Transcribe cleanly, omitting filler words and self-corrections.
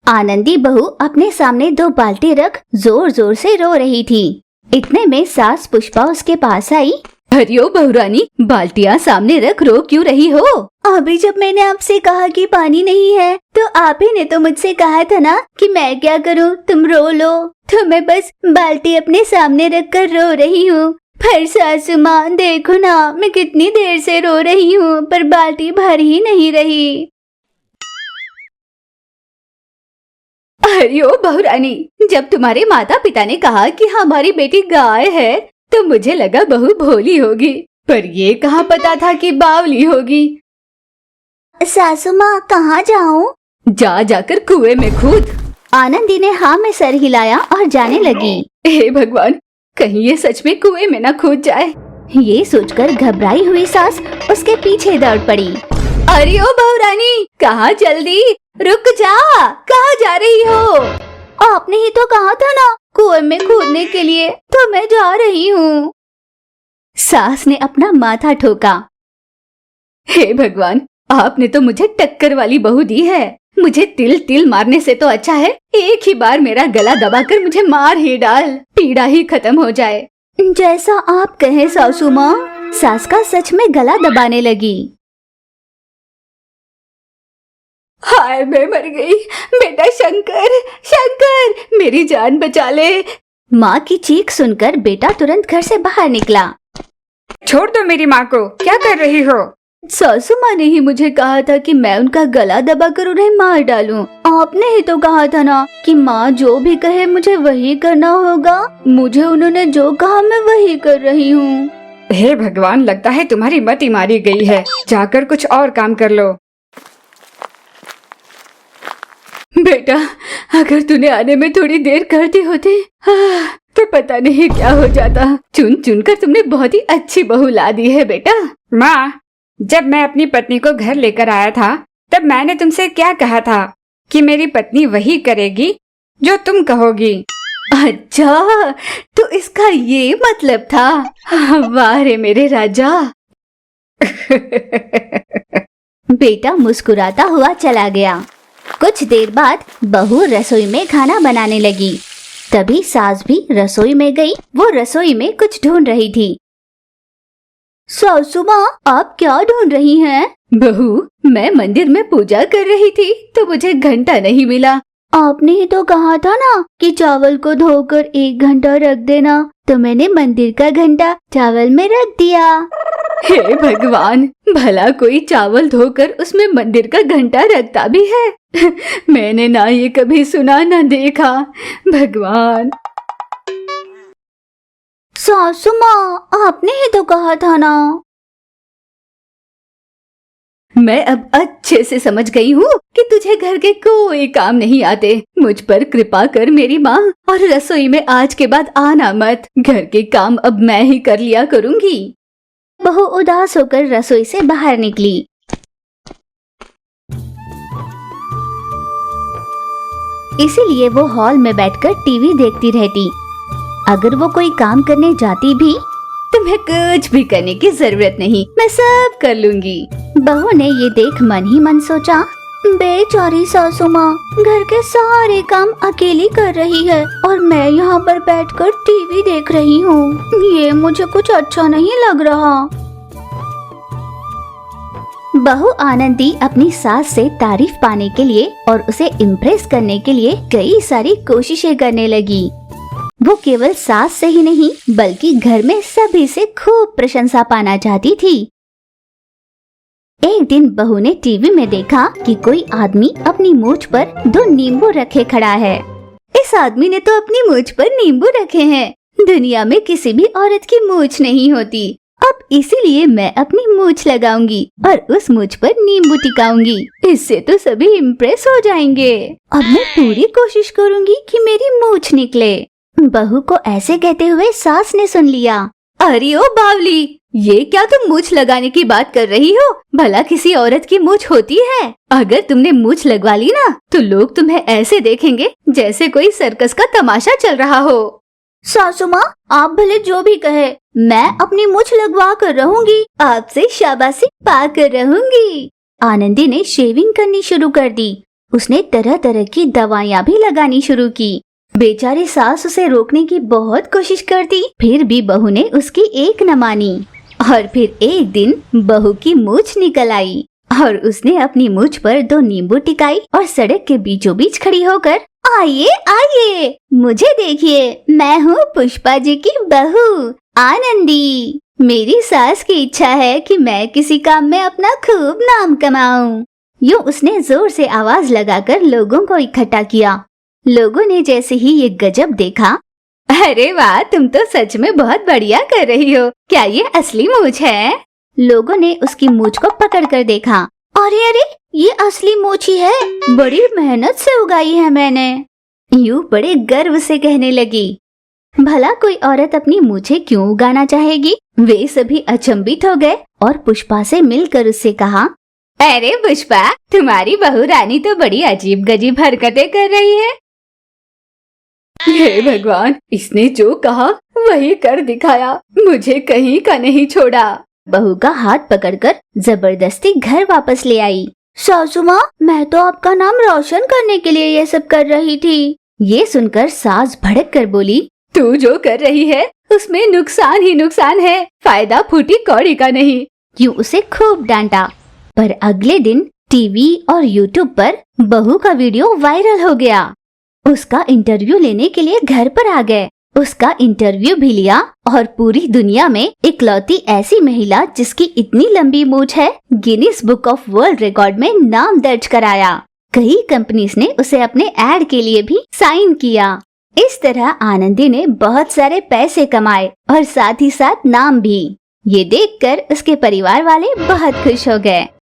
आनंदी बहू अपने सामने 2 बाल्टी रख जोर जोर से रो रही थी। इतने में सास पुष्पा उसके पास आई। अरे ओ बहुरानी, बाल्टियाँ सामने रख रो क्यों रही हो? अभी जब मैंने आपसे कहा कि पानी नहीं है तो आप ही ने तो मुझसे कहा था ना कि मैं क्या करूं, तुम रो लो। तो मैं बस बाल्टी अपने सामने रख कर रो रही हूँ। पर सासू माँ देखो ना, मैं कितनी देर से रो रही हूँ पर बाल्टी भर ही नहीं रही। अरे ओ बहुरानी, जब तुम्हारे माता पिता ने कहा कि हमारी बेटी गाय है तो मुझे लगा बहू भोली होगी, पर ये कहाँ पता था कि बावली होगी। सासू माँ कहाँ जाऊँ? जाकर कुएं में कूद। आनंदी ने हाँ में सर हिलाया और जाने लगी। हे भगवान, कहीं ये सच में कुएं में ना कूद जाए। ये सोचकर घबराई हुई सास उसके पीछे दौड़ पड़ी। अरे ओ बहुरानी, कहाँ जल्दी, रुक जा, कहाँ जा रही हो? आपने ही तो कहा था ना कुएं में कूदने के लिए, तो मैं जा रही हूँ। सास ने अपना माथा ठोका। हे भगवान, आपने तो मुझे टक्कर वाली बहू दी है। मुझे तिल तिल मारने से तो अच्छा है एक ही बार मेरा गला दबाकर मुझे मार ही डाल, पीड़ा ही खत्म हो जाए। जैसा आप कहे सासू माँ। सास का सच में गला दबाने लगी। हाय मैं मर गई, बेटा शंकर, शंकर मेरी जान बचा ले। माँ की चीख सुनकर बेटा तुरंत घर से बाहर निकला। छोड़ दो मेरी माँ को, क्या कर रही हो? सासू माँ ने ही मुझे कहा था कि मैं उनका गला दबाकर उन्हें मार डालूं। आपने ही तो कहा था ना कि माँ जो भी कहे मुझे वही करना होगा। मुझे उन्होंने जो कहा मैं वही कर रही हूँ। हे भगवान, लगता है तुम्हारी मति मारी गई है। जाकर कुछ और काम कर लो। बेटा, अगर तूने आने में थोड़ी देर कर दी होती तो पता नहीं क्या हो जाता। चुन चुन कर तुमने बहुत ही अच्छी बहू ला दी है बेटा। माँ, जब मैं अपनी पत्नी को घर लेकर आया था तब मैंने तुमसे क्या कहा था कि मेरी पत्नी वही करेगी जो तुम कहोगी। अच्छा, तो इसका ये मतलब था। वाह रे मेरे राजा। बेटा मुस्कुराता हुआ चला गया। कुछ देर बाद बहू रसोई में खाना बनाने लगी। तभी सास भी रसोई में गई। वो रसोई में कुछ ढूंढ रही थी। सासू माँ, आप क्या ढूंढ रही हैं? बहू, मैं मंदिर में पूजा कर रही थी तो मुझे घंटा नहीं मिला। आपने ही तो कहा था ना कि चावल को धोकर 1 घंटा रख देना, तो मैंने मंदिर का घंटा चावल में रख दिया। हे भगवान, भला कोई चावल धोकर उसमें मंदिर का घंटा रखता भी है? मैंने ना ये कभी सुना ना देखा। भगवान। सासू माँ, आपने ही तो कहा था ना। मैं अब अच्छे से समझ गई हूँ कि तुझे घर के कोई काम नहीं आते। मुझ पर कृपा कर मेरी माँ, और रसोई में आज के बाद आना मत। घर के काम अब मैं ही कर लिया करूँगी। बहू उदास होकर रसोई से बाहर निकली। इसीलिए वो हॉल में बैठकर टीवी देखती रहती। अगर वो कोई काम करने जाती भी, तुम्हें कुछ भी करने की जरूरत नहीं, मैं सब कर लूंगी। बहू ने ये देख मन ही मन सोचा, बेचारी सासू माँ घर के सारे काम अकेली कर रही है और मैं यहाँ पर बैठकर टीवी देख रही हूँ। ये मुझे कुछ अच्छा नहीं लग रहा। बहू आनंदी अपनी सास से तारीफ पाने के लिए और उसे इम्प्रेस करने के लिए कई सारी कोशिशें करने लगी। वो केवल सास से ही नहीं बल्कि घर में सभी से खूब प्रशंसा पाना चाहती थी। एक दिन बहू ने टीवी में देखा कि कोई आदमी अपनी मूंछ पर 2 नींबू रखे खड़ा है। इस आदमी ने तो अपनी मूंछ पर नींबू रखे हैं। दुनिया में किसी भी औरत की मूंछ नहीं होती। अब इसीलिए मैं अपनी मूंछ लगाऊंगी और उस मूंछ पर नींबू टिकाऊंगी। इससे तो सभी इम्प्रेस हो जाएंगे। अब मैं पूरी कोशिश करूंगी कि मेरी मूंछ निकले। बहू को ऐसे कहते हुए सास ने सुन लिया। अरे ओ बावली, ये क्या तुम मूंछ लगाने की बात कर रही हो? भला किसी औरत की मूंछ होती है? अगर तुमने मूंछ लगवा ली ना तो लोग तुम्हें ऐसे देखेंगे जैसे कोई सर्कस का तमाशा चल रहा हो। सासू माँ, आप भले जो भी कहे, मैं अपनी मूंछ लगवा कर रहूंगी। आपसे शाबाशी पा कर रहूंगी। आनंदी ने शेविंग करनी शुरू कर दी उसने तरह तरह की दवाइयाँ भी लगानी शुरू की। बेचारी सास उसे रोकने की बहुत कोशिश करती, फिर भी बहू ने उसकी एक न मानी। और फिर एक दिन बहू की मूछ निकल आई और उसने अपनी मूछ पर 2 नींबू टिकाई और सड़क के बीचों बीच खड़ी होकर, आइए आइए, मुझे देखिए, मैं हूँ पुष्पा जी की बहू आनंदी। मेरी सास की इच्छा है कि मैं किसी काम में अपना खूब नाम कमाऊं। यूं उसने जोर से आवाज लगाकर लोगों को इकट्ठा किया। लोगों ने जैसे ही ये गजब देखा, अरे वाह, तुम तो सच में बहुत बढ़िया कर रही हो। क्या ये असली मूछ है? लोगों ने उसकी मूछ को पकड़ कर देखा। अरे अरे, ये असली मूछ ही है, बड़ी मेहनत से उगाई है मैंने। यूं बड़े गर्व से कहने लगी। भला कोई औरत अपनी मूछें क्यों उगाना चाहेगी? वे सभी अचंभित हो गए और पुष्पा से मिलकर उससे कहा, अरे पुष्पा, तुम्हारी बहू रानी तो बड़ी अजीब गजीब हरकतें कर रही है। हे भगवान, इसने जो कहा वही कर दिखाया, मुझे कहीं का नहीं छोड़ा। बहू का हाथ पकड़कर जबरदस्ती घर वापस ले आई। सासू माँ, मैं तो आपका नाम रोशन करने के लिए ये सब कर रही थी। ये सुनकर सास भड़क कर बोली, तू जो कर रही है उसमें नुकसान ही नुकसान है, फायदा फूटी कौड़ी का नहीं। यूं उसे खूब डांटा। पर अगले दिन टीवी और यूट्यूब पर बहू का वीडियो वायरल हो गया। उसका इंटरव्यू लेने के लिए घर पर आ गए। उसका इंटरव्यू भी लिया और पूरी दुनिया में इकलौती ऐसी महिला जिसकी इतनी लंबी मूछ है, Guinness book of world record में नाम दर्ज कराया। कई कंपनीज ने उसे अपने ऐड के लिए भी साइन किया। इस तरह आनंदी ने बहुत सारे पैसे कमाए और साथ ही साथ नाम भी। ये देखकर उसके परिवार वाले बहुत खुश हो गए।